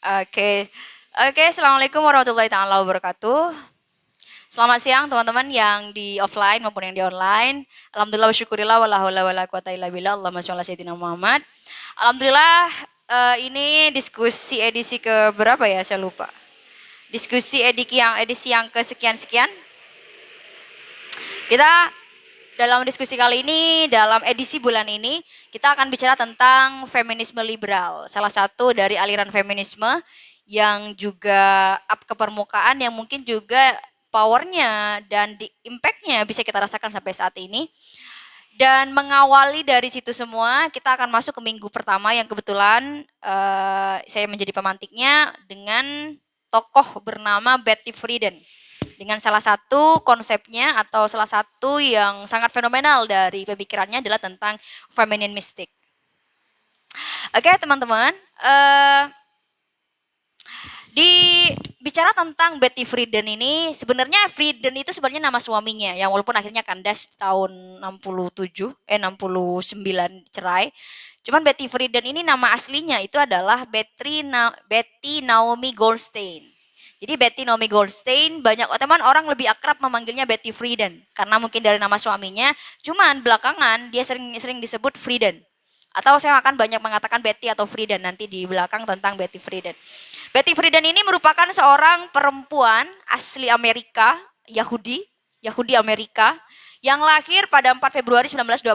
Oke. Oke, Assalamualaikum warahmatullahi taala wabarakatuh. Selamat siang teman-teman yang di offline maupun yang di online. Alhamdulillah wa syukurillah wala haula wala quwata illa billah. Allahumma sholli ala sayyidina Muhammad. Alhamdulillah ini diskusi edisi ke berapa ya? Saya lupa. Diskusi edisi yang kesekian-sekian. Kita dalam diskusi kali ini, dalam edisi bulan ini, kita akan bicara tentang feminisme liberal. Salah satu dari aliran feminisme yang juga up ke permukaan, yang mungkin juga powernya dan impactnya bisa kita rasakan sampai saat ini. Dan mengawali dari situ semua, kita akan masuk ke minggu pertama yang kebetulan saya menjadi pemantiknya dengan tokoh bernama Betty Friedan, dengan salah satu konsepnya atau salah satu yang sangat fenomenal dari pemikirannya adalah tentang feminine mystic. Oke teman-teman, di bicara tentang Betty Friedan ini, sebenarnya Friedan itu sebenarnya nama suaminya, yang walaupun akhirnya kandas tahun 69 cerai. Cuman Betty Friedan ini nama aslinya itu adalah Betty Naomi Goldstein. Jadi Betty Naomi Goldstein, banyak teman orang lebih akrab memanggilnya Betty Friedan karena mungkin dari nama suaminya. Cuman belakangan dia sering disebut Friedan. Atau saya akan banyak mengatakan Betty atau Friedan nanti di belakang tentang Betty Friedan. Betty Friedan ini merupakan seorang perempuan asli Amerika, Yahudi Amerika, yang lahir pada 4 Februari 1921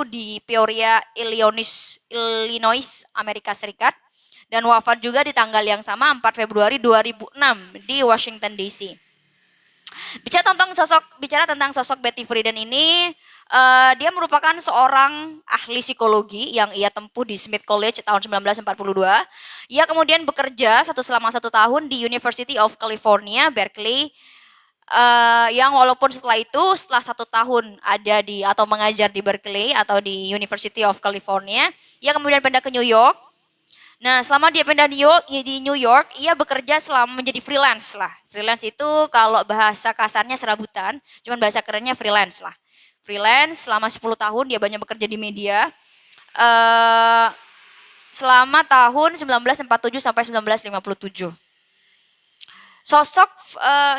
di Peoria, Illinois, Amerika Serikat, dan wafat juga di tanggal yang sama 4 Februari 2006 di Washington DC. Bicara tentang sosok Betty Friedan ini, dia merupakan seorang ahli psikologi yang ia tempuh di Smith College tahun 1942. Ia kemudian bekerja selama 1 tahun di University of California, Berkeley, yang walaupun setelah 1 tahun ada di atau mengajar di Berkeley atau di University of California, ia kemudian pindah ke New York. Nah, selama dia pindah di New York, ia bekerja selama menjadi freelance lah. Freelance itu kalau bahasa kasarnya serabutan, cuman bahasa kerennya freelance lah. Freelance selama 10 tahun dia banyak bekerja di media. Selama tahun 1947 sampai 1957. Sosok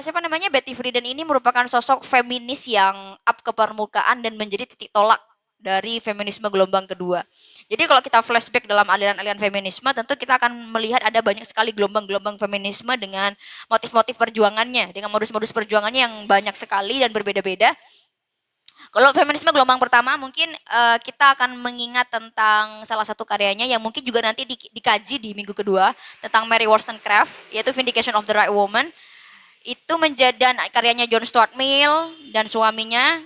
siapa namanya Betty Friedan ini merupakan sosok feminis yang up ke permukaan dan menjadi titik tolak dari feminisme gelombang kedua. Jadi kalau kita flashback dalam aliran-aliran feminisme, tentu kita akan melihat ada banyak sekali gelombang-gelombang feminisme dengan motif-motif perjuangannya, dengan modus-modus perjuangannya yang banyak sekali dan berbeda-beda. Kalau feminisme gelombang pertama mungkin kita akan mengingat tentang salah satu karyanya yang mungkin juga nanti dikaji di minggu kedua tentang Mary Wollstonecraft, yaitu Vindication of the Right Woman. Itu menjadi karyanya John Stuart Mill dan suaminya,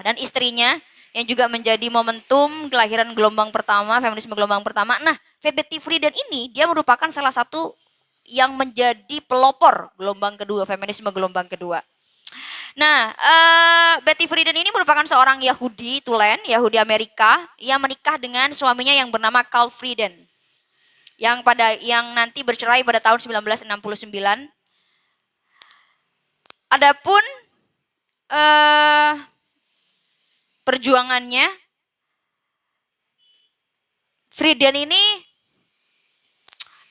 dan istrinya, yang juga menjadi momentum kelahiran gelombang pertama, feminisme gelombang pertama. Nah, Betty Friedan ini dia merupakan salah satu yang menjadi pelopor gelombang kedua, feminisme gelombang kedua. Nah, Betty Friedan ini merupakan seorang Yahudi tulen, Yahudi Amerika, yang menikah dengan suaminya yang bernama Carl Friedan, yang nanti bercerai pada tahun 1969. Adapun perjuangannya, Friedan ini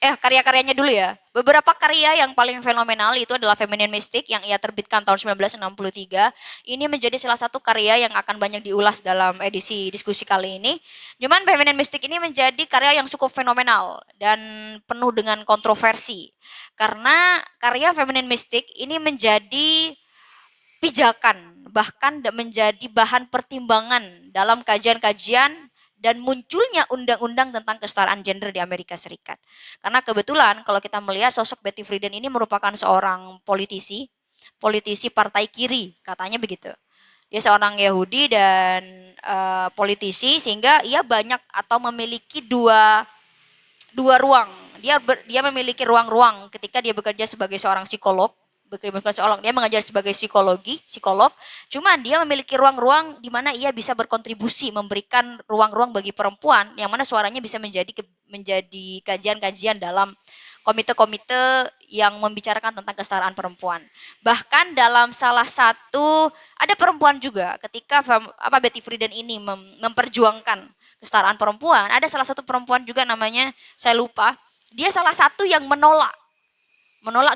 karya-karyanya dulu ya. Beberapa karya yang paling fenomenal itu adalah Feminine Mystic yang ia terbitkan tahun 1963. Ini menjadi salah satu karya yang akan banyak diulas dalam edisi diskusi kali ini. Cuman Feminine Mystic ini menjadi karya yang cukup fenomenal dan penuh dengan kontroversi. Karena karya Feminine Mystic ini menjadi pijakan, bahkan menjadi bahan pertimbangan dalam kajian-kajian dan munculnya undang-undang tentang kesetaraan gender di Amerika Serikat. Karena kebetulan kalau kita melihat sosok Betty Friedan ini merupakan seorang politisi partai kiri, katanya begitu. Dia seorang Yahudi dan politisi, sehingga ia banyak atau memiliki dua ruang. Dia memiliki ruang-ruang ketika dia bekerja sebagai seorang psikolog. Dia mengajar sebagai psikolog. Cuman dia memiliki ruang-ruang di mana ia bisa berkontribusi, memberikan ruang-ruang bagi perempuan yang mana suaranya bisa menjadi kajian-kajian dalam komite-komite yang membicarakan tentang kesetaraan perempuan. Bahkan dalam salah satu ada perempuan juga ketika Betty Friedan ini memperjuangkan kesetaraan perempuan, ada salah satu perempuan juga namanya saya lupa, dia salah satu yang menolak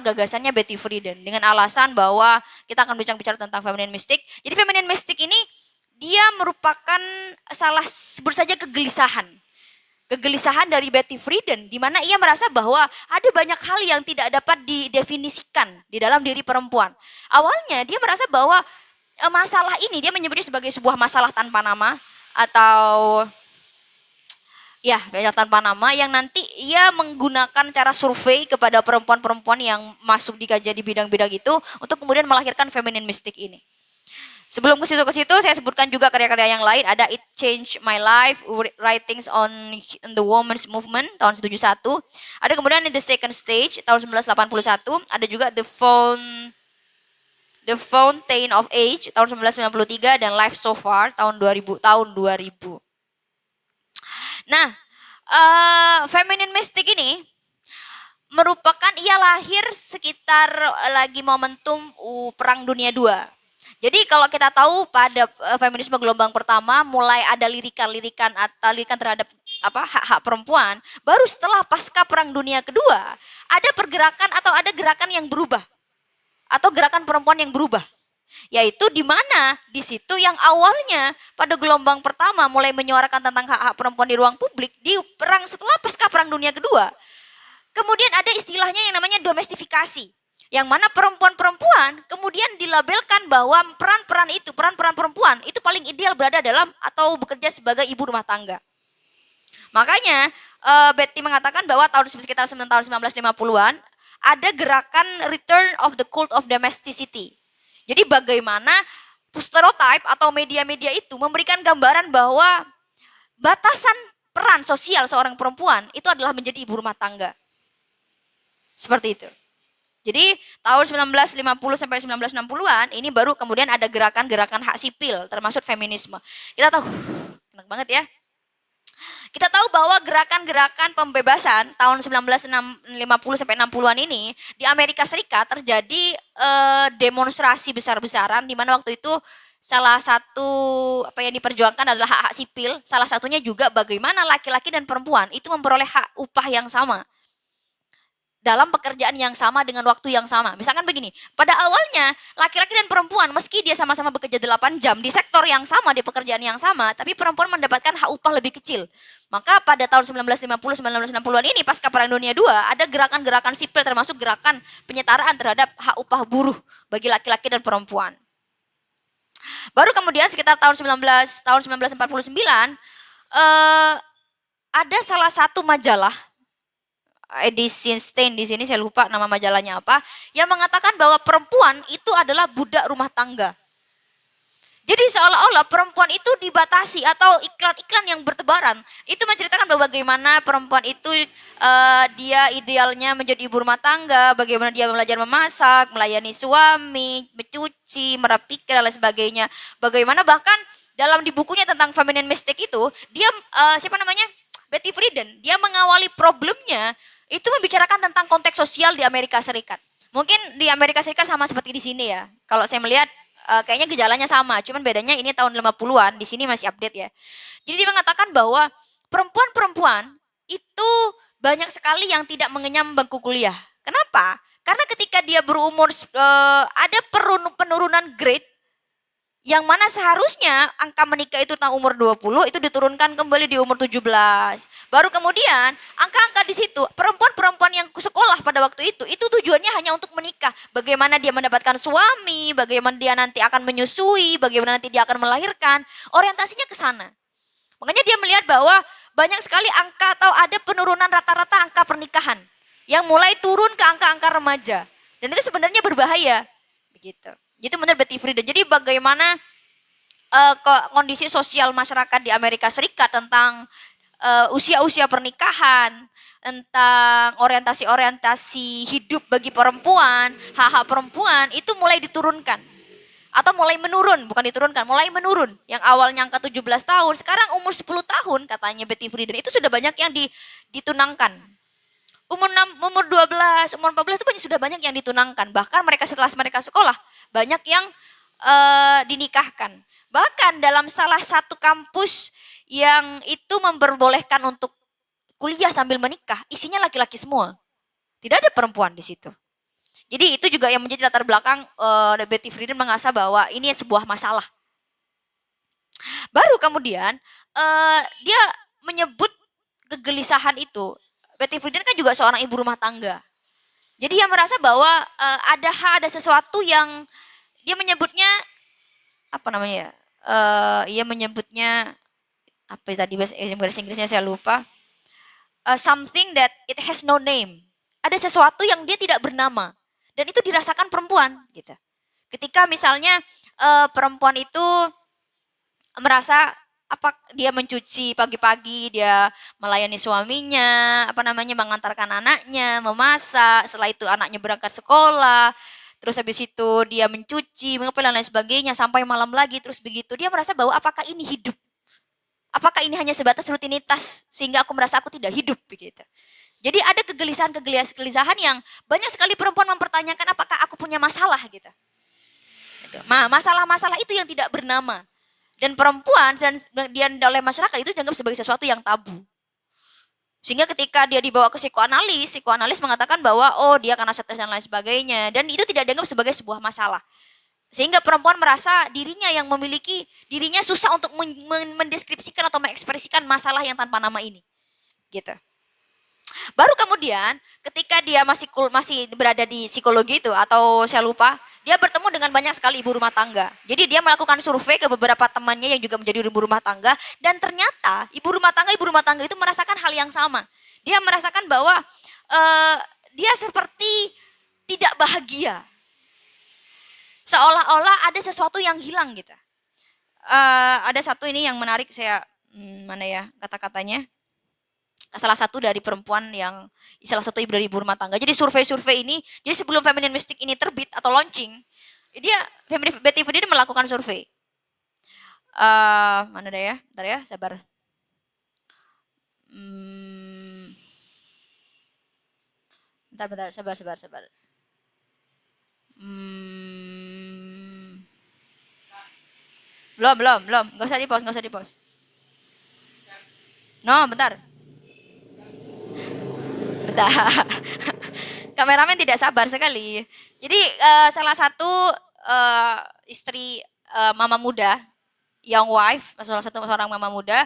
gagasannya Betty Friedan dengan alasan bahwa kita akan bicara tentang feminine mystic. Jadi feminine mystic ini dia merupakan sebut saja kegelisahan dari Betty Friedan, di mana ia merasa bahwa ada banyak hal yang tidak dapat didefinisikan di dalam diri perempuan. Awalnya dia merasa bahwa masalah ini dia menyebutnya sebagai sebuah masalah tanpa nama atau ya tanpa nama, yang nanti ia menggunakan cara survei kepada perempuan-perempuan yang masuk di kajian di bidang-bidang itu untuk kemudian melahirkan feminine mystic ini. Sebelum ke situ saya sebutkan juga karya-karya yang lain. Ada It Changed My Life, Writings on the Women's Movement tahun 71. Ada kemudian In the Second Stage tahun 1981. Ada juga The Fountain of Age tahun 1993 dan Life So Far tahun 2000. Nah, feminine mystic ini merupakan ia lahir sekitar lagi momentum Perang Dunia II. Jadi kalau kita tahu pada feminisme gelombang pertama mulai ada lirikan-lirikan atau lirikan terhadap hak-hak perempuan, baru setelah pasca Perang Dunia Kedua ada pergerakan atau ada gerakan yang berubah atau gerakan perempuan yang berubah. Yaitu di mana di situ yang awalnya pada gelombang pertama mulai menyuarakan tentang hak-hak perempuan di ruang publik, di perang setelah pasca Perang Dunia Kedua kemudian ada istilahnya yang namanya domestifikasi, yang mana perempuan-perempuan kemudian dilabelkan bahwa peran-peran perempuan itu paling ideal berada dalam atau bekerja sebagai ibu rumah tangga. Makanya Betty mengatakan bahwa sekitar tahun 1950-an ada gerakan Return of the Cult of Domesticity. Jadi bagaimana stereotype atau media-media itu memberikan gambaran bahwa batasan peran sosial seorang perempuan itu adalah menjadi ibu rumah tangga. Seperti itu. Jadi tahun 1950 sampai 1960-an ini baru kemudian ada gerakan-gerakan hak sipil termasuk feminisme. Kita tahu, enak banget ya. Kita tahu bahwa gerakan-gerakan pembebasan tahun 1950 sampai 60-an ini di Amerika Serikat terjadi demonstrasi besar-besaran di mana waktu itu salah satu yang diperjuangkan adalah hak-hak sipil, salah satunya juga bagaimana laki-laki dan perempuan itu memperoleh hak upah yang sama dalam pekerjaan yang sama dengan waktu yang sama. Misalkan begini, pada awalnya laki-laki dan perempuan meski dia sama-sama bekerja 8 jam di sektor yang sama, di pekerjaan yang sama, tapi perempuan mendapatkan hak upah lebih kecil. Maka pada tahun 1950-1960-an ini pasca Perang Dunia II ada gerakan-gerakan sipil termasuk gerakan penyetaraan terhadap hak upah buruh bagi laki-laki dan perempuan. Baru kemudian sekitar tahun 1949 ada salah satu majalah edisi Stein di sini saya lupa nama majalahnya apa, yang mengatakan bahwa perempuan itu adalah budak rumah tangga. Jadi seolah-olah perempuan itu dibatasi atau iklan-iklan yang bertebaran itu menceritakan bahwa bagaimana perempuan itu dia idealnya menjadi ibu rumah tangga, bagaimana dia belajar memasak, melayani suami, mencuci, merapikan dan lain sebagainya. Bagaimana bahkan dalam di bukunya tentang feminine mystic itu dia Betty Friedan, dia mengawali problemnya itu membicarakan tentang konteks sosial di Amerika Serikat. Mungkin di Amerika Serikat sama seperti di sini ya. Kalau saya melihat kayaknya gejalanya sama, cuman bedanya ini tahun 50-an, di sini masih update ya. Jadi dia mengatakan bahwa perempuan-perempuan itu banyak sekali yang tidak mengenyam bangku kuliah. Kenapa? Karena ketika dia berumur ada penurunan grade yang mana seharusnya angka menikah itu tentang umur 20 itu diturunkan kembali di umur 17. Baru kemudian angka-angka di situ perempuan-perempuan yang sekolah pada waktu itu tujuannya hanya untuk menikah. Bagaimana dia mendapatkan suami, bagaimana dia nanti akan menyusui, bagaimana nanti dia akan melahirkan. Orientasinya ke sana. Makanya dia melihat bahwa banyak sekali angka atau ada penurunan rata-rata angka pernikahan yang mulai turun ke angka-angka remaja. Dan itu sebenarnya berbahaya. Begitu. Itu menurut Betty Friedan. Jadi bagaimana kondisi sosial masyarakat di Amerika Serikat tentang usia-usia pernikahan, tentang orientasi-orientasi hidup bagi perempuan, hak-hak perempuan itu mulai diturunkan. Atau mulai menurun, bukan diturunkan, mulai menurun. Yang awalnya angka 17 tahun, sekarang umur 10 tahun katanya Betty Friedan itu sudah banyak yang ditunangkan. Umur 12, umur 14 itu sudah banyak yang ditunangkan. Bahkan mereka setelah mereka sekolah, banyak yang dinikahkan. Bahkan dalam salah satu kampus yang itu memperbolehkan untuk kuliah sambil menikah, isinya laki-laki semua. Tidak ada perempuan di situ. Jadi itu juga yang menjadi latar belakang Betty Friedan mengasah bahwa ini sebuah masalah. Baru kemudian dia menyebut kegelisahan itu. Betty Friedan kan juga seorang ibu rumah tangga. Jadi dia merasa bahwa ada sesuatu yang dia menyebutnya apa namanya? Ia menyebutnya apa tadi bahasa Inggrisnya saya lupa. Something that it has no name. Ada sesuatu yang dia tidak bernama dan itu dirasakan perempuan gitu. Ketika misalnya perempuan itu merasa apa dia mencuci pagi-pagi, dia melayani suaminya, apa namanya mengantarkan anaknya, memasak, setelah itu anaknya berangkat sekolah, terus habis itu dia mencuci, mengepel dan lain sebagainya sampai malam lagi terus begitu. Dia merasa bahwa apakah ini hidup? Apakah ini hanya sebatas rutinitas sehingga aku merasa aku tidak hidup begitu. Jadi ada kegelisahan yang banyak sekali perempuan mempertanyakan apakah aku punya masalah gitu. Masalah-masalah itu yang tidak bernama. Dan perempuan dan oleh masyarakat itu dianggap sebagai sesuatu yang tabu. Sehingga ketika dia dibawa ke psikoanalis mengatakan bahwa oh dia karena stres dan lain sebagainya. Dan itu tidak dianggap sebagai sebuah masalah. Sehingga perempuan merasa dirinya yang memiliki, dirinya susah untuk mendeskripsikan atau mengekspresikan masalah yang tanpa nama ini. Gitu. Baru kemudian ketika dia masih berada di psikologi itu atau saya lupa, dia bertemu dengan banyak sekali ibu rumah tangga. Jadi dia melakukan survei ke beberapa temannya yang juga menjadi ibu rumah tangga dan ternyata ibu rumah tangga itu merasakan hal yang sama. Dia merasakan bahwa dia seperti tidak bahagia. Seolah-olah ada sesuatu yang hilang gitu. Ada satu ini yang menarik saya mana ya kata-katanya. Salah satu dari perempuan yang salah satu ibu dari ibu rumah tangga. Jadi survei-survei ini, jadi sebelum Feminine Mystic ini terbit atau launching, dia Betty Friedan melakukan survei. Mana deh ya, bentar ya, sabar. Bentar, sabar. Belum, nggak usah di post. No, bentar. Kameramen tidak sabar sekali. Jadi salah satu istri mama muda, young wife, salah satu seorang mama muda.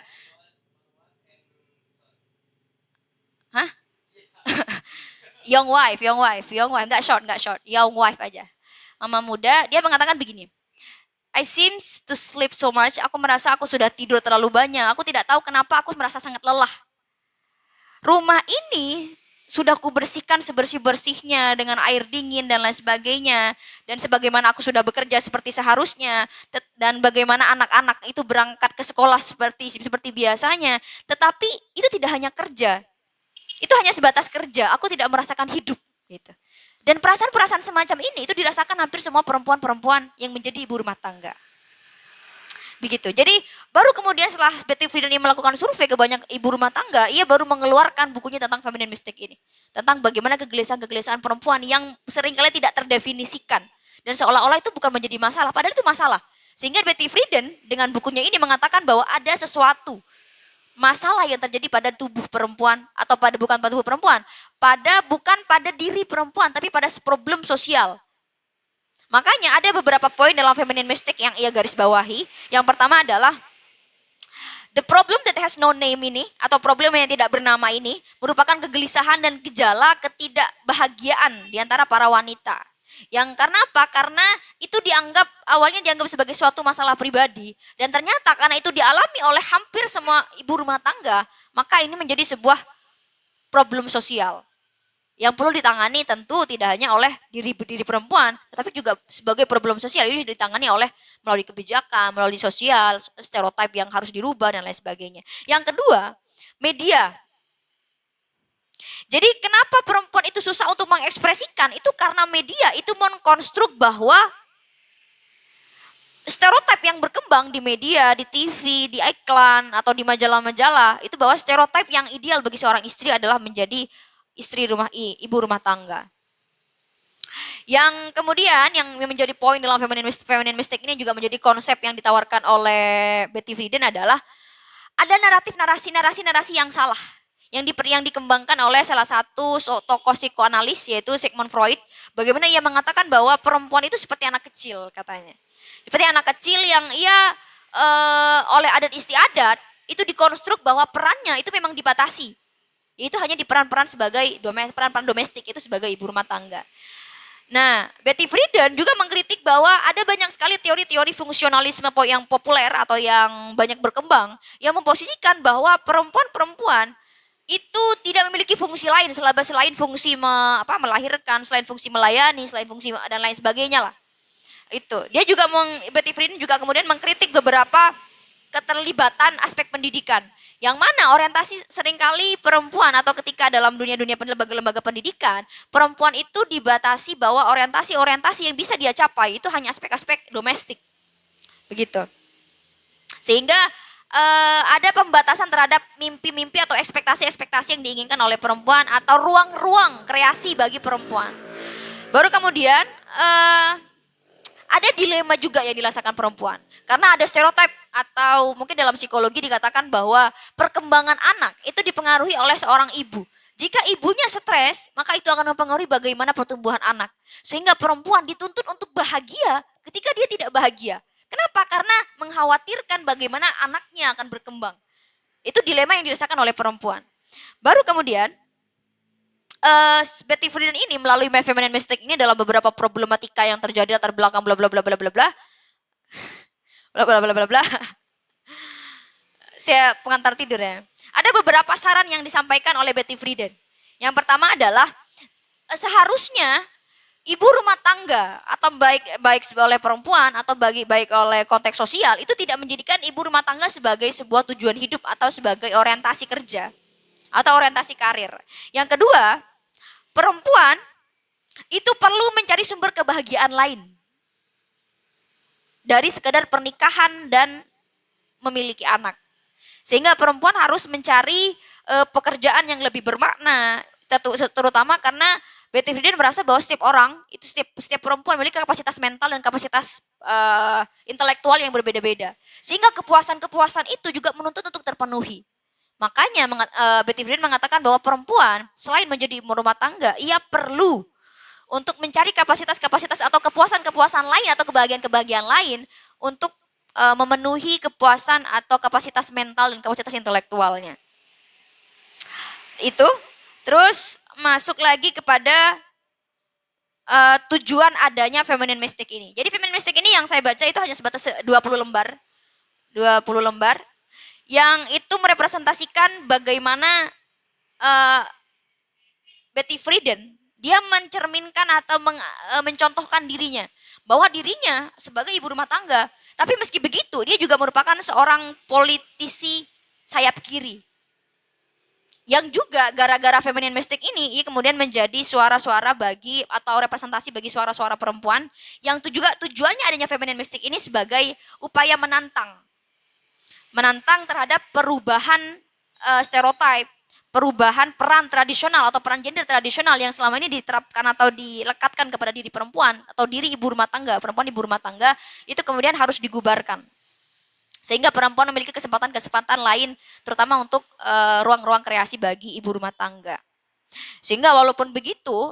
Hah? young wife, nggak short, young wife aja. Mama muda, dia mengatakan begini. I seems to sleep so much. Aku merasa aku sudah tidur terlalu banyak. Aku tidak tahu kenapa aku merasa sangat lelah. Rumah ini sudah kubersihkan sebersih-bersihnya dengan air dingin dan lain sebagainya. Dan sebagaimana aku sudah bekerja seperti seharusnya. Dan bagaimana anak-anak itu berangkat ke sekolah seperti biasanya. Tetapi itu tidak hanya kerja. Itu hanya sebatas kerja. Aku tidak merasakan hidup. Gitu. Dan perasaan-perasaan semacam ini itu dirasakan hampir semua perempuan-perempuan yang menjadi ibu rumah tangga. Begitu. Jadi baru kemudian setelah Betty Friedan ini melakukan survei ke banyak ibu rumah tangga, ia baru mengeluarkan bukunya tentang Feminine Mystic ini. Tentang bagaimana kegelisahan-kegelisahan perempuan yang seringkali tidak terdefinisikan. Dan seolah-olah itu bukan menjadi masalah, padahal itu masalah. Sehingga Betty Friedan dengan bukunya ini mengatakan bahwa ada sesuatu masalah yang terjadi pada tubuh perempuan atau bukan pada tubuh perempuan, bukan pada diri perempuan, tapi pada problem sosial. Makanya ada beberapa poin dalam Feminine Mystic yang ia garis bawahi. Yang pertama adalah the problem that has no name ini atau problem yang tidak bernama ini merupakan kegelisahan dan gejala ketidakbahagiaan di antara para wanita. Yang karena apa? Karena itu awalnya dianggap sebagai suatu masalah pribadi dan ternyata karena itu dialami oleh hampir semua ibu rumah tangga, maka ini menjadi sebuah problem sosial yang perlu ditangani tentu tidak hanya oleh diri perempuan, tetapi juga sebagai problem sosial ini ditangani melalui kebijakan, melalui sosial, stereotip yang harus dirubah dan lain sebagainya. Yang kedua, media. Jadi kenapa perempuan itu susah untuk mengekspresikan? Itu karena media itu mengkonstruk bahwa stereotip yang berkembang di media, di TV, di iklan, atau di majalah-majalah, itu bahwa stereotip yang ideal bagi seorang istri adalah menjadi ibu rumah tangga. Yang kemudian yang menjadi poin dalam Feminine Mystic ini juga menjadi konsep yang ditawarkan oleh Betty Friedan adalah ada narasi yang salah yang dikembangkan oleh salah satu tokoh psikoanalis yaitu Sigmund Freud. Bagaimana ia mengatakan bahwa perempuan itu seperti anak kecil katanya. Seperti anak kecil yang ia oleh adat istiadat itu dikonstruk bahwa perannya itu memang dibatasi. Itu hanya di peran-peran sebagai peran-peran domestik itu sebagai ibu rumah tangga. Nah, Betty Friedan juga mengkritik bahwa ada banyak sekali teori-teori fungsionalisme yang populer atau yang banyak berkembang yang memposisikan bahwa perempuan-perempuan itu tidak memiliki fungsi lain selain fungsi melahirkan, selain fungsi melayani, selain fungsi dan lain sebagainya lah. Itu. Dia juga Betty Friedan juga kemudian mengkritik beberapa keterlibatan aspek pendidikan. Yang mana orientasi seringkali perempuan atau ketika dalam dunia-dunia lembaga-lembaga pendidikan, perempuan itu dibatasi bahwa orientasi-orientasi yang bisa dia capai itu hanya aspek-aspek domestik. Begitu. Sehingga ada pembatasan terhadap mimpi-mimpi atau ekspektasi-ekspektasi yang diinginkan oleh perempuan atau ruang-ruang kreasi bagi perempuan. Baru kemudian ada dilema juga yang dirasakan perempuan. Karena ada stereotip atau mungkin dalam psikologi dikatakan bahwa perkembangan anak itu dipengaruhi oleh seorang ibu. Jika ibunya stres, maka itu akan mempengaruhi bagaimana pertumbuhan anak. Sehingga perempuan dituntut untuk bahagia ketika dia tidak bahagia. Kenapa? Karena mengkhawatirkan bagaimana anaknya akan berkembang. Itu dilema yang dirasakan oleh perempuan. Baru kemudian Betty Friedan ini melalui feminine mystic ini dalam beberapa problematika yang terjadi latar belakang bla bla bla bla bla bla bla bla bla bla bla. Saya pengantar tidur ya. Ada beberapa saran yang disampaikan oleh Betty Friedan. Yang pertama adalah seharusnya ibu rumah tangga atau baik oleh perempuan atau baik oleh konteks sosial itu tidak menjadikan ibu rumah tangga sebagai sebuah tujuan hidup atau sebagai orientasi kerja atau orientasi karir. Yang kedua, perempuan itu perlu mencari sumber kebahagiaan lain dari sekedar pernikahan dan memiliki anak. Sehingga perempuan harus mencari pekerjaan yang lebih bermakna, terutama karena Betty Friedan merasa bahwa setiap orang, itu setiap perempuan memiliki kapasitas mental dan kapasitas intelektual yang berbeda-beda. Sehingga kepuasan-kepuasan itu juga menuntut untuk terpenuhi. Makanya Betty Friedan mengatakan bahwa perempuan selain menjadi ibu rumah tangga, ia perlu untuk mencari kapasitas-kapasitas atau kepuasan-kepuasan lain atau kebahagiaan-kebahagiaan lain untuk memenuhi kepuasan atau kapasitas mental dan kapasitas intelektualnya. Itu. Terus masuk lagi kepada tujuan adanya feminine mystic ini. Jadi feminine mystic ini yang saya baca itu hanya sebatas 20 lembar. 20 lembar. Yang itu merepresentasikan bagaimana Betty Friedan dia mencerminkan atau mencontohkan dirinya bahwa dirinya sebagai ibu rumah tangga, tapi meski begitu dia juga merupakan seorang politisi sayap kiri. Yang juga gara-gara feminine mystic ini ia kemudian menjadi suara-suara bagi atau representasi bagi suara-suara perempuan yang juga tujuannya adanya feminine mystic ini sebagai upaya menantang terhadap perubahan stereotip, perubahan peran tradisional atau peran gender tradisional yang selama ini diterapkan atau dilekatkan kepada diri perempuan atau diri ibu rumah tangga, perempuan ibu rumah tangga itu kemudian harus digubarkan. Sehingga perempuan memiliki kesempatan-kesempatan lain terutama untuk ruang-ruang kreasi bagi ibu rumah tangga. Sehingga walaupun begitu,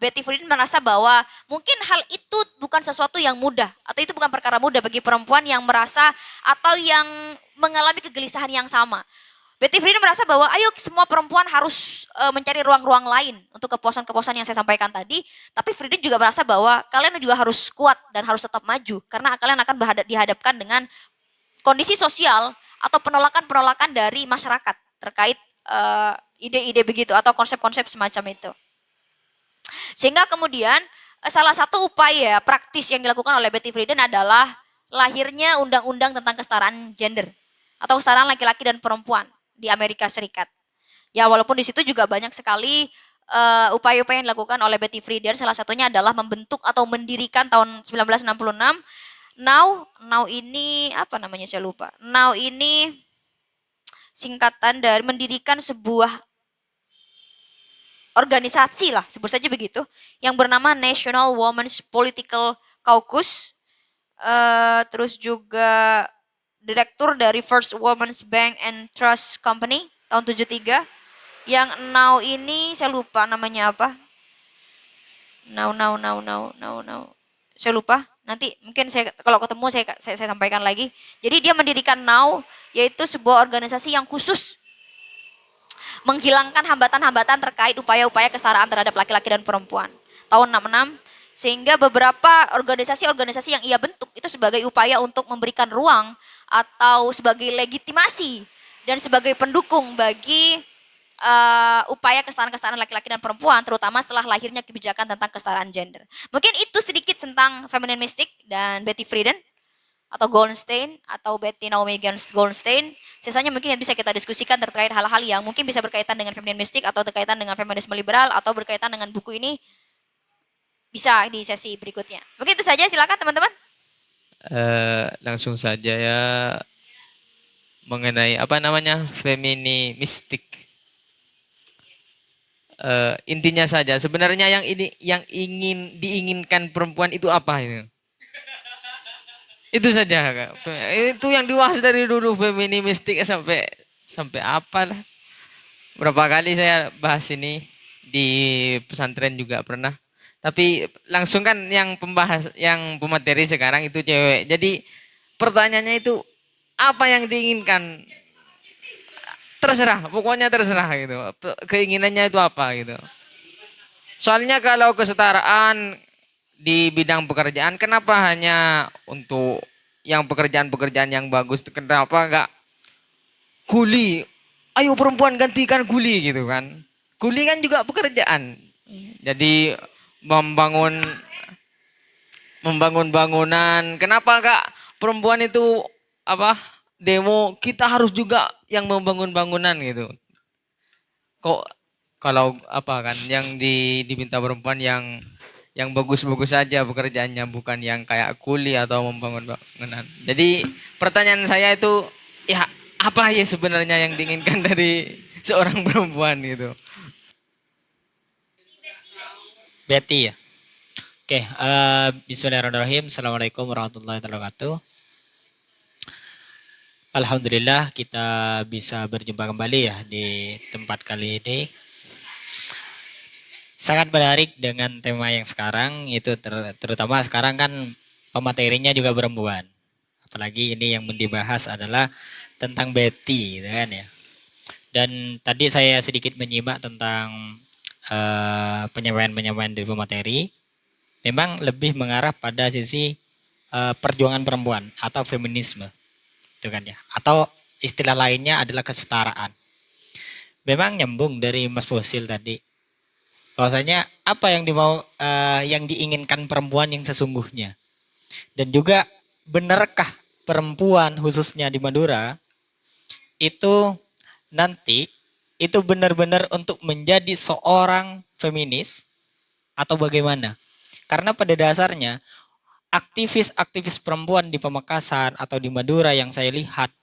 Betty Friedan merasa bahwa mungkin hal itu bukan sesuatu yang mudah atau itu bukan perkara mudah bagi perempuan yang merasa atau yang mengalami kegelisahan yang sama. Betty Friedan merasa bahwa ayo semua perempuan harus mencari ruang-ruang lain untuk kepuasan-kepuasan yang saya sampaikan tadi. Tapi Friedan juga merasa bahwa kalian juga harus kuat dan harus tetap maju karena kalian akan dihadapkan dengan kondisi sosial atau penolakan-penolakan dari masyarakat terkait ide-ide begitu atau konsep-konsep semacam itu. Sehingga kemudian salah satu upaya praktis yang dilakukan oleh Betty Friedan adalah lahirnya undang-undang tentang kesetaraan gender atau kesetaraan laki-laki dan perempuan di Amerika Serikat. Ya walaupun di situ juga banyak sekali upaya-upaya yang dilakukan oleh Betty Friedan, salah satunya adalah membentuk atau mendirikan tahun 1966 Now ini apa namanya saya lupa. Now ini singkatan dari mendirikan sebuah organisasi lah, sebut saja begitu, yang bernama National Women's Political Caucus, terus juga direktur dari First Women's Bank and Trust Company tahun 73, Yang now ini saya lupa namanya apa. Now. Saya lupa. Nanti mungkin saya kalau ketemu saya sampaikan lagi. Jadi dia mendirikan Now, yaitu sebuah organisasi yang khusus menghilangkan hambatan-hambatan terkait upaya-upaya kesetaraan terhadap laki-laki dan perempuan. Tahun 66, sehingga beberapa organisasi-organisasi yang ia bentuk itu sebagai upaya untuk memberikan ruang atau sebagai legitimasi dan sebagai pendukung bagi upaya kesetaraan laki-laki dan perempuan, terutama setelah lahirnya kebijakan tentang kesetaraan gender. Mungkin itu sedikit tentang feminine mystic dan Betty Friedan atau Goldstein atau Betty Naomi Goldstein. Sisanya mungkin yang bisa kita diskusikan terkait hal-hal yang mungkin bisa berkaitan dengan feminine mystic atau berkaitan dengan feminisme liberal atau berkaitan dengan buku ini bisa di sesi berikutnya. Mungkin itu saja, silakan teman-teman. Langsung saja ya mengenai apa namanya feministik. Intinya saja sebenarnya yang ingin diinginkan perempuan itu apa itu? Itu saja Kak. Itu yang dibahas dari dulu feministik sampai sampai apalah. Berapa kali saya bahas ini di pesantren juga pernah. Tapi langsung kan yang pemateri sekarang itu cewek. Jadi pertanyaannya itu apa yang diinginkan? Terserah, pokoknya terserah gitu. Keinginannya itu apa gitu. Soalnya kalau kesetaraan di bidang pekerjaan, kenapa hanya untuk yang pekerjaan-pekerjaan yang bagus? Kenapa enggak kuli? Ayo perempuan gantikan kuli gitu kan? Kuli kan juga pekerjaan. Jadi membangun membangun bangunan. Kenapa enggak perempuan itu apa demo? Kita harus juga yang membangun bangunan gitu. Kok kalau apa kan yang diminta perempuan yang bagus-bagus saja pekerjaannya, bukan yang kayak kuli atau membangun bangunan. Jadi pertanyaan saya itu ya apa ya sebenarnya yang diinginkan dari seorang perempuan gitu. Betty ya. Oke, bismillahirrahmanirrahim. Assalamualaikum warahmatullahi wabarakatuh. Alhamdulillah kita bisa berjumpa kembali ya di tempat kali ini. Sangat menarik dengan tema yang sekarang itu terutama sekarang kan pematerinya juga perempuan. Apalagi ini yang dibahas adalah tentang Betty gitu kan ya. Dan tadi saya sedikit menyimak tentang penyampaian-penyampaian dari pemateri. Memang lebih mengarah pada sisi perjuangan perempuan atau feminisme, itu kan ya. Atau istilah lainnya adalah kesetaraan. Memang nyambung dari Mas Fosil tadi. Bahwasanya apa yang yang diinginkan perempuan yang sesungguhnya. Dan juga benarkah perempuan khususnya di Madura itu nanti itu benar-benar untuk menjadi seorang feminis atau bagaimana? Karena pada dasarnya aktivis-aktivis perempuan di Pamekasan atau di Madura yang saya lihat,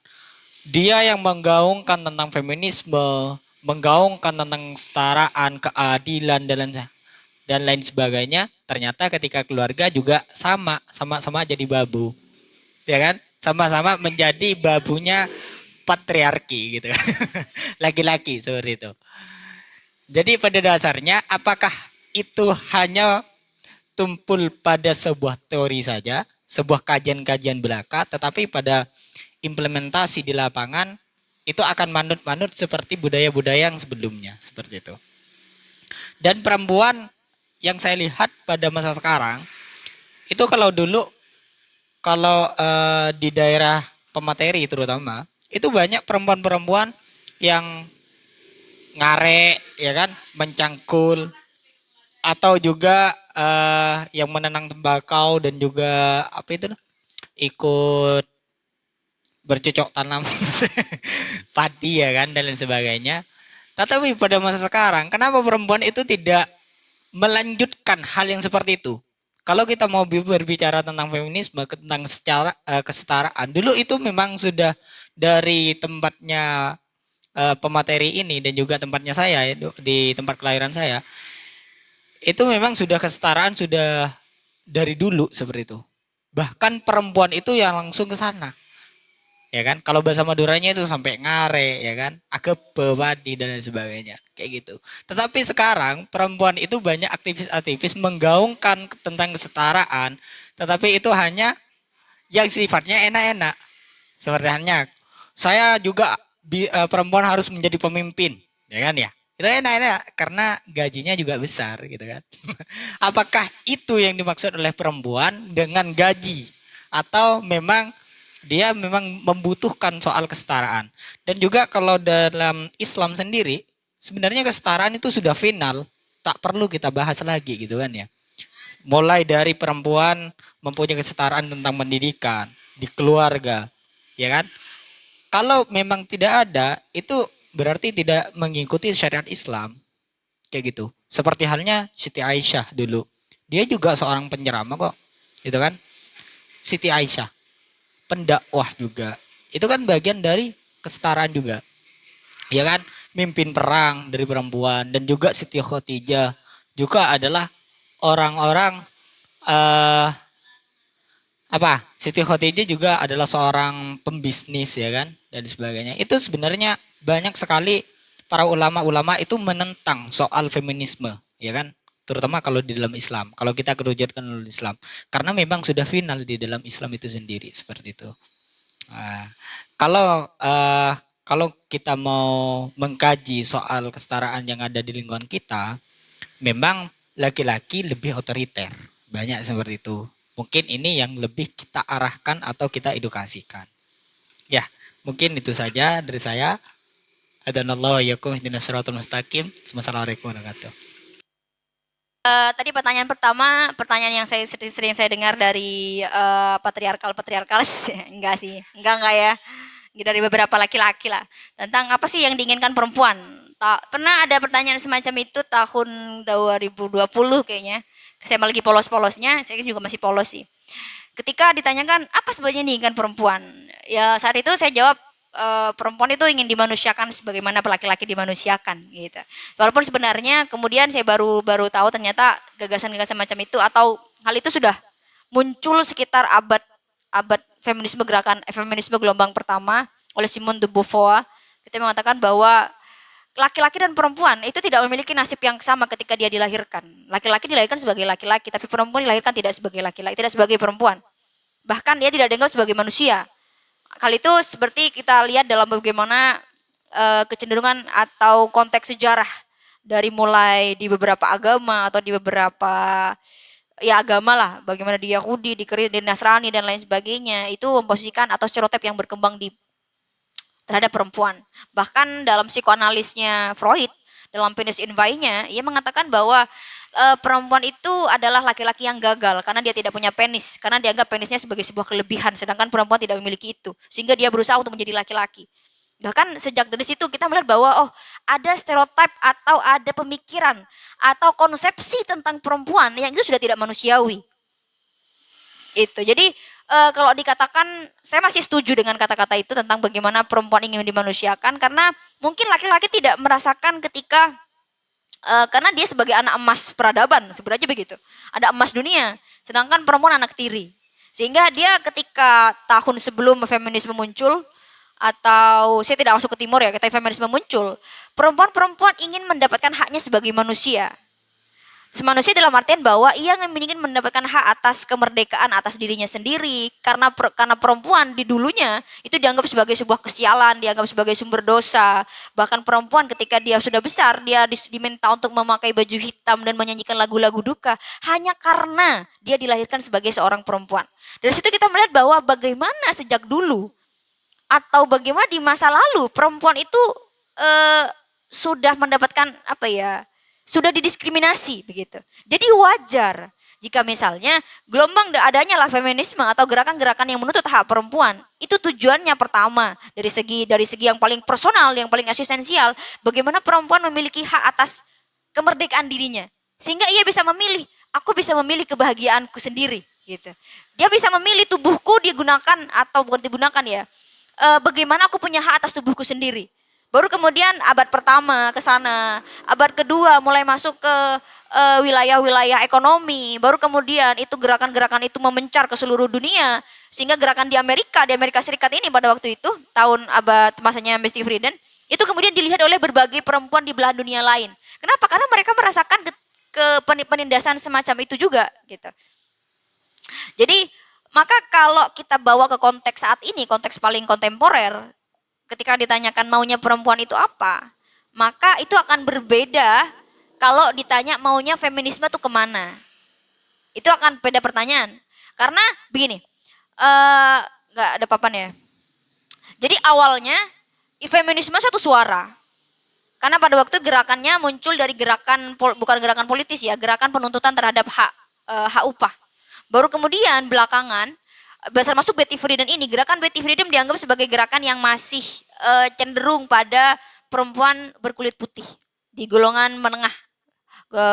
dia yang menggaungkan tentang feminisme, menggaungkan tentang kesetaraan, keadilan dan lain sebagainya, ternyata ketika keluarga juga sama-sama jadi babu. Ya kan? Sama-sama menjadi babunya patriarki gitu. Laki-laki seperti itu. Jadi pada dasarnya apakah itu hanya tumpul pada sebuah teori saja, sebuah kajian-kajian belaka, tetapi pada implementasi di lapangan itu akan manut-manut seperti budaya-budaya yang sebelumnya, seperti itu. Dan perempuan yang saya lihat pada masa sekarang, itu kalau dulu, kalau di daerah pemateri terutama, itu banyak perempuan-perempuan yang ngare, ya kan, mencangkul, atau juga yang menanam tembakau dan juga apa itu ikut bercocok tanam padi ya kan dan lain sebagainya. Tetapi pada masa sekarang kenapa perempuan itu tidak melanjutkan hal yang seperti itu? Kalau kita mau berbicara tentang feminisme, tentang secara kesetaraan, dulu itu memang sudah dari tempatnya pemateri ini dan juga tempatnya saya di tempat kelahiran saya, itu memang sudah kesetaraan sudah dari dulu seperti itu. Bahkan perempuan itu yang langsung ke sana. ya kan? Kalau bahasa Maduranya itu sampai ngare, ya kan? Akepe, padi dan lain sebagainya, kayak gitu. Tetapi sekarang perempuan itu banyak aktivis-aktivis menggaungkan tentang kesetaraan, tetapi itu hanya yang sifatnya enak-enak. Seperti halnya saya juga perempuan harus menjadi pemimpin, ya kan ya? Itu enak-enak karena gajinya juga besar gitu kan. Apakah itu yang dimaksud oleh perempuan dengan gaji atau memang dia memang membutuhkan soal kesetaraan? Dan juga kalau dalam Islam sendiri sebenarnya kesetaraan itu sudah final, tak perlu kita bahas lagi gitu kan ya. Mulai dari perempuan mempunyai kesetaraan tentang pendidikan di keluarga, ya kan? Kalau memang tidak ada, itu berarti tidak mengikuti syariat Islam. Kayak gitu. Seperti halnya Siti Aisyah dulu. Dia juga seorang penceramah kok. Gitu kan? Siti Aisyah. Pendakwah juga. Itu kan bagian dari kesetaraan juga. Ya kan? Mimpin perang dari perempuan. Dan juga Siti Khotijah. Juga adalah orang-orang eh Siti Khotijah juga adalah seorang pembisnis ya kan dan sebagainya. Itu sebenarnya banyak sekali para ulama-ulama itu menentang soal feminisme ya kan, terutama kalau di dalam Islam. Kalau kita kerujatkan dalam Islam, karena memang sudah final di dalam Islam itu sendiri seperti itu. Nah, kalau kita mau mengkaji soal kesetaraan yang ada di lingkungan kita, memang laki-laki lebih otoriter. Banyak seperti itu. Mungkin ini yang lebih kita arahkan atau kita edukasikan. Ya, mungkin itu saja dari saya. Hadanallahu wa iyyakum ihdinas siratal mustaqim. Wassalamualaikum warahmatullahi wabarakatuh. Tadi pertanyaan pertama, pertanyaan yang sering saya dengar dari patriarkal enggak sih, enggak ya, dari beberapa laki-laki lah, tentang apa sih yang diinginkan perempuan. Pernah ada pertanyaan semacam itu tahun 2020 kayaknya, saya lagi polos-polosnya, saya juga masih polos sih. Ketika ditanyakan apa sebenarnya yang diinginkan perempuan, ya saat itu saya jawab perempuan itu ingin dimanusiakan sebagaimana laki-laki dimanusiakan gitu. Walaupun sebenarnya kemudian saya baru tahu ternyata gagasan-gagasan macam itu atau hal itu sudah muncul sekitar abad feminisme gelombang pertama oleh Simone de Beauvoir. Kita mengatakan bahwa laki-laki dan perempuan itu tidak memiliki nasib yang sama ketika dia dilahirkan. Laki-laki dilahirkan sebagai laki-laki, tapi perempuan dilahirkan tidak sebagai laki-laki, tidak sebagai perempuan. Bahkan dia tidak dianggap sebagai manusia. Hal itu seperti kita lihat dalam bagaimana kecenderungan atau konteks sejarah dari mulai di beberapa agama atau di beberapa ya agama lah, bagaimana di Yahudi, di Nasrani dan lain sebagainya itu memposisikan atau stereotip yang berkembang terhadap perempuan. Bahkan dalam psikoanalisnya Freud, dalam Penis in Why-nya, ia mengatakan bahwa perempuan itu adalah laki-laki yang gagal karena dia tidak punya penis, karena dianggap penisnya sebagai sebuah kelebihan, sedangkan perempuan tidak memiliki itu, sehingga dia berusaha untuk menjadi laki-laki. Bahkan sejak dari situ kita melihat bahwa ada stereotip atau ada pemikiran atau konsepsi tentang perempuan yang itu sudah tidak manusiawi. Itu. Jadi kalau dikatakan saya masih setuju dengan kata-kata itu tentang bagaimana perempuan ingin dimanusiakan, karena mungkin laki-laki tidak merasakan ketika karena dia sebagai anak emas peradaban, sebenarnya begitu. Ada emas dunia, sedangkan perempuan anak tiri. Sehingga dia ketika tahun sebelum feminisme muncul, atau saya tidak masuk ke timur ya, ketika feminisme muncul, perempuan-perempuan ingin mendapatkan haknya sebagai manusia. Manusia dalam artian bahwa ia ingin mendapatkan hak atas kemerdekaan atas dirinya sendiri, karena perempuan di dulunya itu dianggap sebagai sebuah kesialan, dianggap sebagai sumber dosa. Bahkan perempuan ketika dia sudah besar, dia diminta untuk memakai baju hitam dan menyanyikan lagu-lagu duka hanya karena dia dilahirkan sebagai seorang perempuan. Dari situ kita melihat bahwa bagaimana sejak dulu atau bagaimana di masa lalu perempuan itu sudah mendapatkan sudah didiskriminasi begitu. Jadi wajar jika misalnya gelombang adanya lah feminisme atau gerakan-gerakan yang menuntut hak perempuan, itu tujuannya pertama dari segi yang paling personal, yang paling esensial, bagaimana perempuan memiliki hak atas kemerdekaan dirinya, sehingga ia bisa memilih, aku bisa memilih kebahagiaanku sendiri gitu. Dia bisa memilih tubuhku digunakan atau bukan digunakan ya. Bagaimana aku punya hak atas tubuhku sendiri. Baru kemudian abad pertama ke sana, abad kedua mulai masuk ke wilayah-wilayah ekonomi, baru kemudian itu gerakan-gerakan itu memencar ke seluruh dunia, Sehingga gerakan di Amerika Serikat ini pada waktu itu, tahun abad masanya Misty Frieden, itu kemudian dilihat oleh berbagai perempuan di belahan dunia lain. Kenapa? Karena mereka merasakan penindasan semacam itu juga gitu. Jadi maka kalau kita bawa ke konteks saat ini, konteks paling kontemporer, ketika ditanyakan maunya perempuan itu apa, maka itu akan berbeda kalau ditanya maunya feminisme tuh kemana. Itu akan beda pertanyaan. Karena begini, nggak ada papan ya. Jadi awalnya feminisme satu suara. Karena pada waktu gerakannya muncul dari bukan gerakan politis ya, gerakan penuntutan terhadap hak upah. Baru kemudian belakangan termasuk Betty Friedan ini, gerakan Betty Friedan dianggap sebagai gerakan yang masih cenderung pada perempuan berkulit putih di golongan menengah,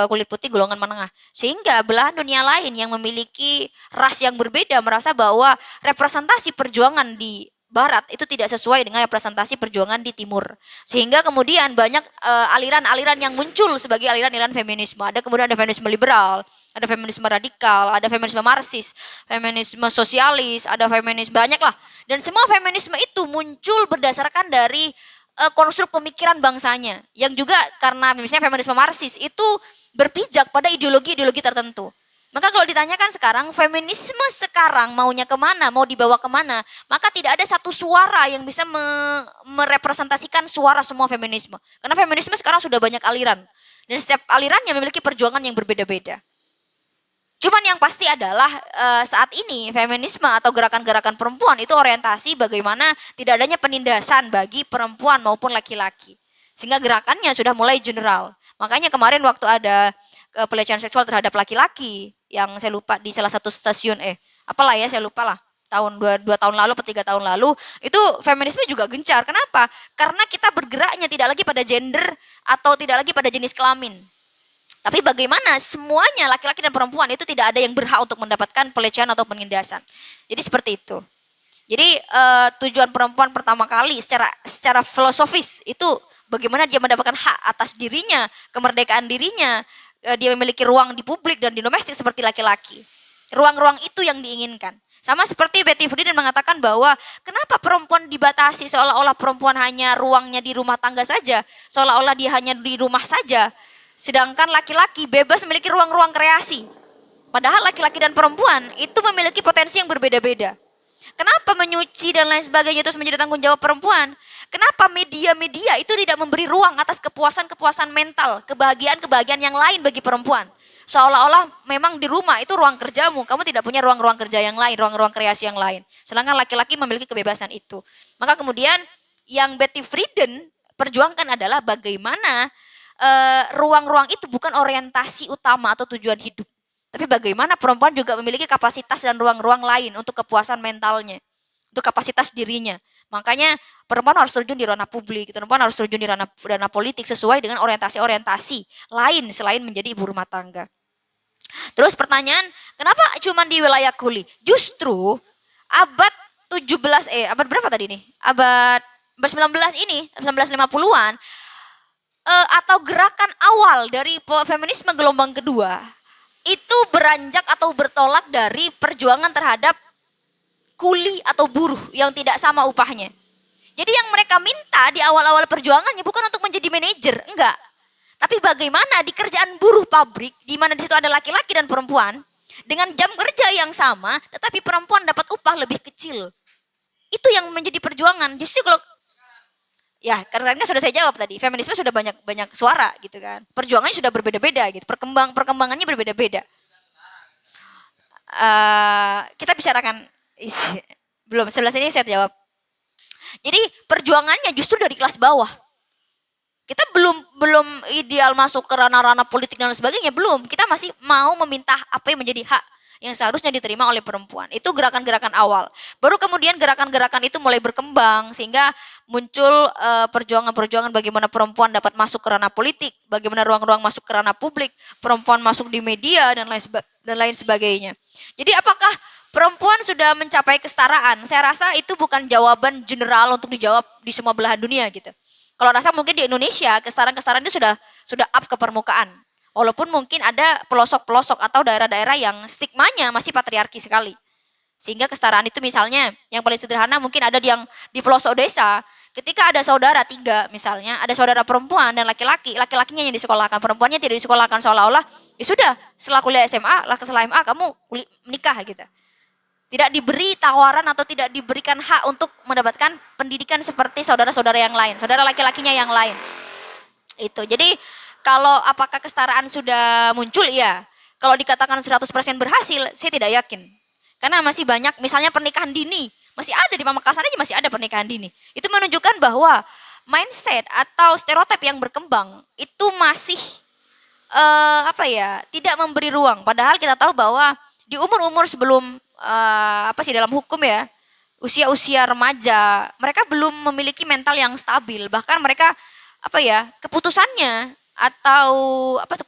kulit putih golongan menengah. Sehingga belahan dunia lain yang memiliki ras yang berbeda merasa bahwa representasi perjuangan di Barat itu tidak sesuai dengan representasi perjuangan di Timur. Sehingga kemudian banyak aliran-aliran yang muncul sebagai aliran-aliran feminisme. Kemudian ada feminisme liberal, ada feminisme radikal, ada feminisme marxis, feminisme sosialis, ada feminisme banyak lah. Dan semua feminisme itu muncul berdasarkan dari konstruk pemikiran bangsanya. Yang juga karena misalnya feminisme marxis itu berpijak pada ideologi-ideologi tertentu. Maka kalau ditanyakan sekarang, feminisme sekarang maunya kemana, mau dibawa kemana, maka tidak ada satu suara yang bisa merepresentasikan suara semua feminisme. Karena feminisme sekarang sudah banyak aliran. Dan setiap alirannya memiliki perjuangan yang berbeda-beda. Cuman yang pasti adalah saat ini feminisme atau gerakan-gerakan perempuan itu orientasi bagaimana tidak adanya penindasan bagi perempuan maupun laki-laki. Sehingga gerakannya sudah mulai general. Makanya kemarin waktu ada pelecehan seksual terhadap laki-laki yang saya lupa di salah satu stasiun apalah ya saya lupa lah tahun 2 tahun lalu atau 3 tahun lalu itu feminisme juga gencar. Kenapa? Karena kita bergeraknya tidak lagi pada gender atau tidak lagi pada jenis kelamin. Tapi bagaimana semuanya laki-laki dan perempuan itu tidak ada yang berhak untuk mendapatkan pelecehan atau penindasan. Jadi seperti itu. Jadi tujuan perempuan pertama kali secara filosofis itu bagaimana dia mendapatkan hak atas dirinya, kemerdekaan dirinya, dia memiliki ruang di publik dan di domestik seperti laki-laki. Ruang-ruang itu yang diinginkan. Sama seperti Betty Friedan mengatakan bahwa kenapa perempuan dibatasi seolah-olah perempuan hanya ruangnya di rumah tangga saja, seolah-olah dia hanya di rumah saja, sedangkan laki-laki bebas memiliki ruang-ruang kreasi. Padahal laki-laki dan perempuan itu memiliki potensi yang berbeda-beda. Kenapa menyuci dan lain sebagainya itu menjadi tanggung jawab perempuan? Kenapa media-media itu tidak memberi ruang atas kepuasan-kepuasan mental, kebahagiaan-kebahagiaan yang lain bagi perempuan? Seolah-olah memang di rumah itu ruang kerjamu, kamu tidak punya ruang-ruang kerja yang lain, ruang-ruang kreasi yang lain. Sedangkan laki-laki memiliki kebebasan itu. Maka kemudian yang Betty Friedan perjuangkan adalah bagaimana ruang-ruang itu bukan orientasi utama atau tujuan hidup. Tapi bagaimana perempuan juga memiliki kapasitas dan ruang-ruang lain untuk kepuasan mentalnya, untuk kapasitas dirinya. Makanya perempuan harus terjun di ranah publik, perempuan harus terjun di ranah politik sesuai dengan orientasi-orientasi lain selain menjadi ibu rumah tangga. Terus pertanyaan, kenapa cuma di wilayah kuli? Justru abad 17 abad berapa tadi nih? Abad 19 ini, 1950-an atau gerakan awal dari feminisme gelombang kedua itu beranjak atau bertolak dari perjuangan terhadap kuli atau buruh yang tidak sama upahnya. Jadi yang mereka minta di awal-awal perjuangannya bukan untuk menjadi manajer, enggak. Tapi bagaimana di kerjaan buruh pabrik, di mana di situ ada laki-laki dan perempuan, dengan jam kerja yang sama, tetapi perempuan dapat upah lebih kecil. Itu yang menjadi perjuangan. Justru kalau ya karena sudah saya jawab tadi, feminisme sudah banyak suara gitu kan. Perjuangannya sudah berbeda-beda gitu, perkembangannya berbeda-beda. Kita bicarakan belum, sebelah sini saya jawab. Jadi perjuangannya justru dari kelas bawah. Kita belum ideal masuk ke ranah-ranah politik dan lain sebagainya, belum. Kita masih mau meminta apa yang menjadi hak yang seharusnya diterima oleh perempuan. Itu gerakan-gerakan awal. Baru kemudian gerakan-gerakan itu mulai berkembang sehingga muncul perjuangan-perjuangan bagaimana perempuan dapat masuk ke ranah politik, bagaimana ruang-ruang masuk ke ranah publik, perempuan masuk di media dan lain sebagainya. Jadi apakah perempuan sudah mencapai kesetaraan? Saya rasa itu bukan jawaban general untuk dijawab di semua belahan dunia gitu. Kalau rasa mungkin di Indonesia kesetaraan itu sudah up ke permukaan. Walaupun mungkin ada pelosok-pelosok atau daerah-daerah yang stigmanya masih patriarki sekali. Sehingga kesetaraan itu misalnya yang paling sederhana mungkin ada yang di pelosok desa, ketika ada saudara tiga misalnya, ada saudara perempuan dan laki-laki, laki-lakinya yang disekolahkan, perempuannya tidak disekolahkan, seolah-olah ya sudah setelah kuliah SMA, setelah SMA kamu menikah gitu. Tidak diberi tawaran atau tidak diberikan hak untuk mendapatkan pendidikan seperti saudara-saudara yang lain, saudara laki-lakinya yang lain. Itu. Jadi kalau apakah kesetaraan sudah muncul? Ya. Kalau dikatakan 100% berhasil, saya tidak yakin. Karena masih banyak misalnya pernikahan dini, masih ada di Pamekasan aja masih ada pernikahan dini. Itu menunjukkan bahwa mindset atau stereotip yang berkembang itu masih tidak memberi ruang. Padahal kita tahu bahwa di umur-umur sebelum dalam hukum ya, usia-usia remaja, mereka belum memiliki mental yang stabil. Bahkan mereka keputusannya atau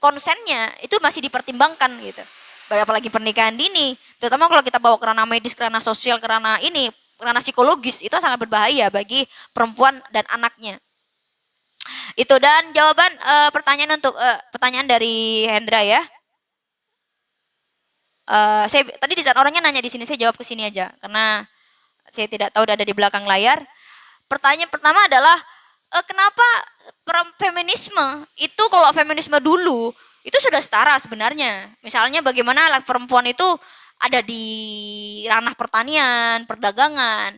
konsennya itu masih dipertimbangkan gitu. Apalagi pernikahan dini, terutama kalau kita bawa ke ranah medis, ke ranah sosial, ke ranah psikologis, itu sangat berbahaya bagi perempuan dan anaknya. Itu. Dan jawaban pertanyaan dari Hendra ya. Saya tadi di saat orangnya nanya di sini, saya jawab ke sini aja karena saya tidak tahu, udah ada di belakang layar. Pertanyaan pertama adalah kenapa feminisme itu, kalau feminisme dulu itu sudah setara sebenarnya. Misalnya bagaimana perempuan itu ada di ranah pertanian, perdagangan.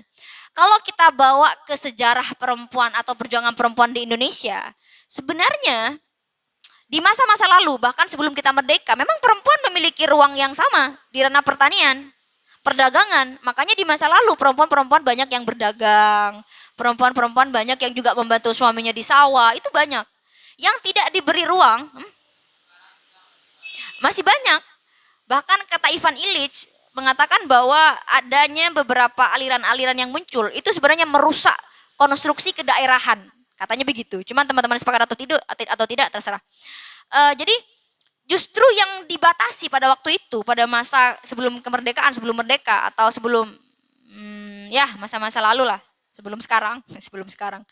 Kalau kita bawa ke sejarah perempuan atau perjuangan perempuan di Indonesia, sebenarnya di masa-masa lalu, bahkan sebelum kita merdeka, memang perempuan memiliki ruang yang sama di ranah pertanian, perdagangan. Makanya di masa lalu perempuan-perempuan banyak yang berdagang, perempuan-perempuan banyak yang juga membantu suaminya di sawah, itu banyak. Yang tidak diberi ruang, masih banyak. Bahkan kata Ivan Illich mengatakan bahwa adanya beberapa aliran-aliran yang muncul, itu sebenarnya merusak konstruksi kedaerahan. Katanya begitu. Cuman teman-teman sepakat atau tidak terserah. Jadi justru yang dibatasi pada waktu itu, pada masa sebelum kemerdekaan, sebelum merdeka atau sebelum masa-masa lalu lah, sebelum sekarang,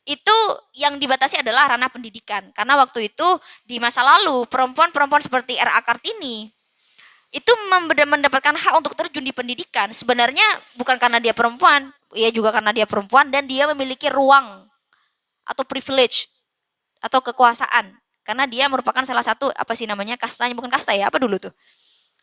itu yang dibatasi adalah ranah pendidikan. Karena waktu itu di masa lalu perempuan-perempuan seperti R.A. Kartini itu mendapatkan hak untuk terjun di pendidikan. Sebenarnya bukan karena dia perempuan, ya juga karena dia perempuan dan dia memiliki ruang atau privilege atau kekuasaan, karena dia merupakan salah satu kastanya, bukan kasta ya, apa dulu tuh,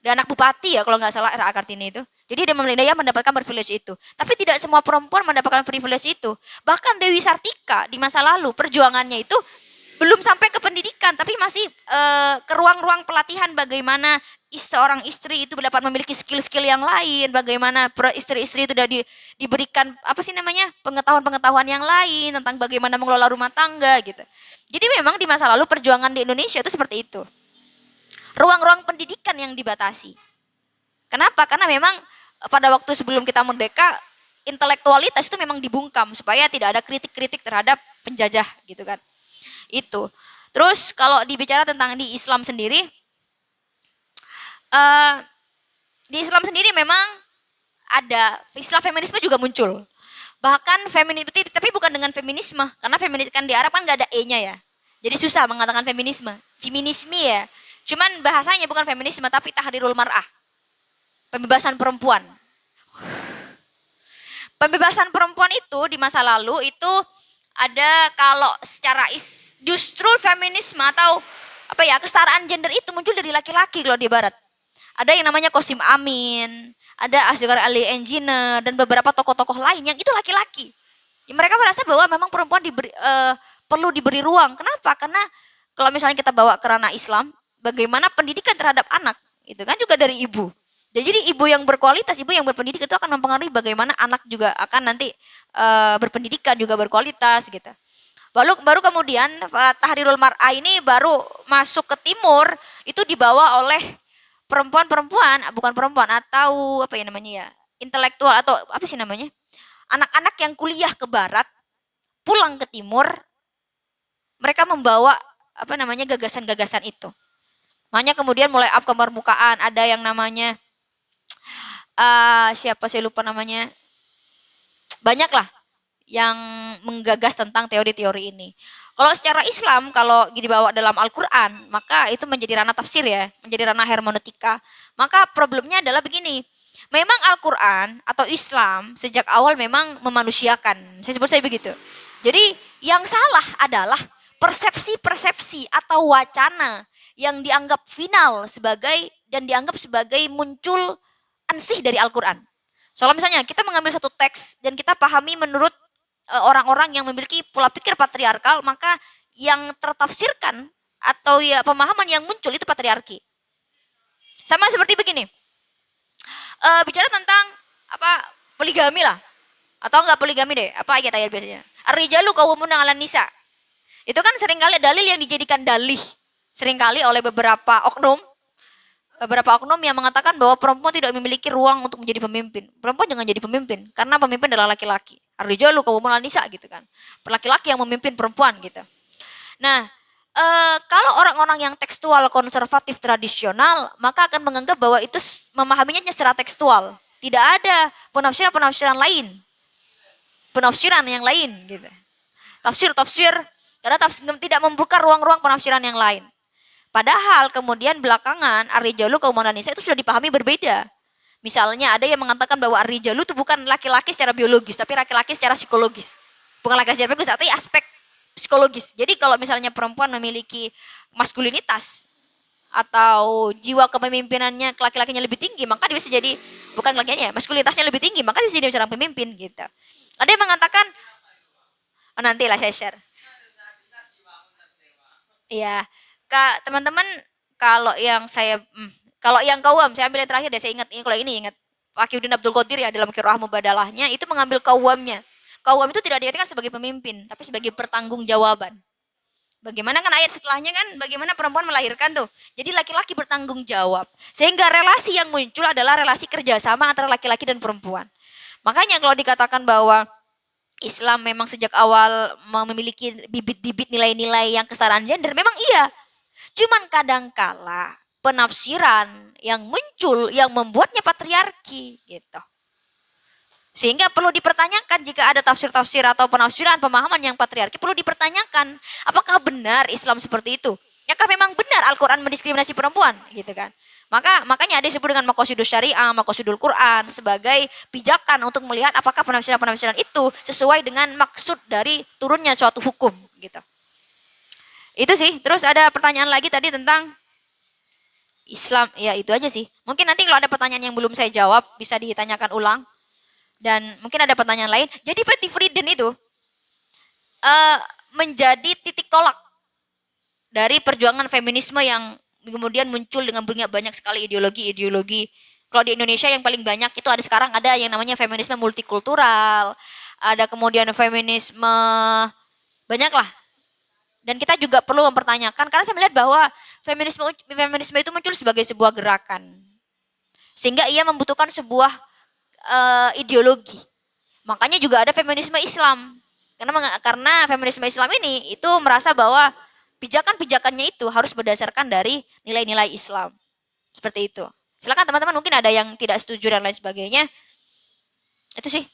dia anak bupati ya kalau nggak salah, R.A. Kartini itu. Jadi dia mendapatkan privilege itu, tapi tidak semua perempuan mendapatkan privilege itu. Bahkan Dewi Sartika di masa lalu perjuangannya itu belum sampai ke pendidikan, tapi masih ke ruang-ruang pelatihan bagaimana seorang istri itu dapat memiliki skill-skill yang lain, bagaimana istri-istri itu sudah diberikan pengetahuan-pengetahuan yang lain tentang bagaimana mengelola rumah tangga gitu. Jadi memang di masa lalu perjuangan di Indonesia itu seperti itu. Ruang-ruang pendidikan yang dibatasi. Kenapa? Karena memang pada waktu sebelum kita merdeka, intelektualitas itu memang dibungkam supaya tidak ada kritik-kritik terhadap penjajah gitu kan. Itu. Terus kalau dibicara tentang di Islam sendiri, memang ada istilah feminisme juga muncul. Bahkan feminisme, tapi bukan dengan feminisme, karena feminisme kan di Arab kan nggak ada e-nya ya. Jadi susah mengatakan feminisme. Feminisme ya. Cuman bahasanya bukan feminisme tapi tahrirul mar'ah. Pembebasan perempuan. Pembebasan perempuan itu di masa lalu itu ada, kalau secara justru feminisme atau kesetaraan gender itu muncul dari laki-laki kalau di barat. Ada yang namanya Qasim Amin, ada Asghar Ali Engineer dan beberapa tokoh-tokoh lain yang itu laki-laki. Ya, mereka merasa bahwa memang perempuan perlu diberi ruang. Kenapa? Karena kalau misalnya kita bawa ke ranah Islam, bagaimana pendidikan terhadap anak, itu kan juga dari ibu. Jadi ibu yang berkualitas, ibu yang berpendidikan itu akan mempengaruhi bagaimana anak juga akan nanti berpendidikan juga berkualitas gitu. Baru kemudian tahrirul mar'ah ini baru masuk ke timur, itu dibawa oleh bukan perempuan atau intelektual atau anak-anak yang kuliah ke barat, pulang ke timur, mereka membawa gagasan-gagasan itu. Makanya kemudian mulai up ke permukaan, ada yang namanya siapa saya lupa namanya, banyak lah yang menggagas tentang teori-teori ini. Kalau secara Islam, kalau dibawa dalam Al-Quran, maka itu menjadi ranah tafsir ya, menjadi ranah hermeneutika. Maka problemnya adalah begini, memang Al-Quran atau Islam sejak awal memang memanusiakan. Saya sebut saya begitu. Jadi yang salah adalah persepsi-persepsi atau wacana yang dianggap final sebagai dan dianggap sebagai muncul ansih dari Al-Quran. Soalnya misalnya kita mengambil satu teks dan kita pahami menurut orang-orang yang memiliki pola pikir patriarkal, maka yang tertafsirkan atau ya pemahaman yang muncul itu patriarki. Sama seperti begini, bicara tentang apa poligami lah, atau enggak poligami deh, apa ayat-ayat biasanya. Ar-rijalu qawwamun 'alan nisa. Itu kan seringkali dalil yang dijadikan dalih seringkali oleh beberapa oknum yang mengatakan bahwa perempuan tidak memiliki ruang untuk menjadi pemimpin. Perempuan jangan jadi pemimpin karena pemimpin adalah laki-laki. Ar-rijalu qawwamun 'alan nisa gitu kan. Laki-laki yang memimpin perempuan gitu. Nah, kalau orang-orang yang tekstual konservatif tradisional, maka akan menganggap bahwa itu memahaminya secara tekstual. Tidak ada penafsiran-penafsiran lain. Penafsiran yang lain gitu. Tafsir-tafsir karena tidak membuka ruang-ruang penafsiran yang lain. Padahal kemudian belakangan ar-rijalu qawwamun 'alan nisa itu sudah dipahami berbeda. Misalnya ada yang mengatakan bahwa ar-rijalu itu bukan laki-laki secara biologis, tapi laki-laki secara psikologis. Bukan laki-laki secara biologis, tapi aspek psikologis. Jadi kalau misalnya perempuan memiliki maskulinitas atau jiwa kepemimpinannya laki-lakinya lebih tinggi, maka dia bisa jadi bukan laki-lakinya, maskulinitasnya lebih tinggi, maka dia bisa jadi seorang pemimpin gitu. Ada yang mengatakan nantilah saya share. Iya, Kak, teman-teman kalau yang kawam, saya ambil yang terakhir deh, saya ingat ini kalau ini ingat Wahyuddin Abdul Qadir ya dalam Qiraah Mubadalahnya itu mengambil kawamnya. Kawam itu tidak diartikan sebagai pemimpin, tapi sebagai pertanggungjawaban. Bagaimana kan ayat setelahnya kan bagaimana perempuan melahirkan tuh. Jadi laki-laki bertanggung jawab. Sehingga relasi yang muncul adalah relasi kerjasama antara laki-laki dan perempuan. Makanya kalau dikatakan bahwa Islam memang sejak awal memiliki bibit-bibit nilai-nilai yang kesetaraan gender, memang iya. Cuman kadangkala penafsiran yang muncul yang membuatnya patriarki gitu. Sehingga perlu dipertanyakan jika ada tafsir-tafsir atau penafsiran pemahaman yang patriarki perlu dipertanyakan. Apakah benar Islam seperti itu? Yakah memang benar Al-Quran mendiskriminasi perempuan? Gitu kan. Makanya ada disebut dengan maqasidus syariah, maqasidul Quran sebagai pijakan untuk melihat apakah penafsiran-penafsiran itu sesuai dengan maksud dari turunnya suatu hukum gitu. Itu sih. Terus ada pertanyaan lagi tadi tentang Islam. Ya itu aja sih. Mungkin nanti kalau ada pertanyaan yang belum saya jawab bisa ditanyakan ulang. Dan mungkin ada pertanyaan lain. Jadi Fatih Frieden itu menjadi titik tolak dari perjuangan feminisme yang kemudian muncul dengan banyak sekali ideologi-ideologi. Kalau di Indonesia yang paling banyak itu ada sekarang ada yang namanya feminisme multikultural, ada kemudian feminisme banyak lah. Dan kita juga perlu mempertanyakan karena saya melihat bahwa feminisme itu muncul sebagai sebuah gerakan. Sehingga ia membutuhkan sebuah ideologi. Makanya juga ada feminisme Islam. Karena feminisme Islam ini itu merasa bahwa pijakan-pijakannya itu harus berdasarkan dari nilai-nilai Islam. Seperti itu. Silakan teman-teman mungkin ada yang tidak setuju dan lain sebagainya. Itu sih.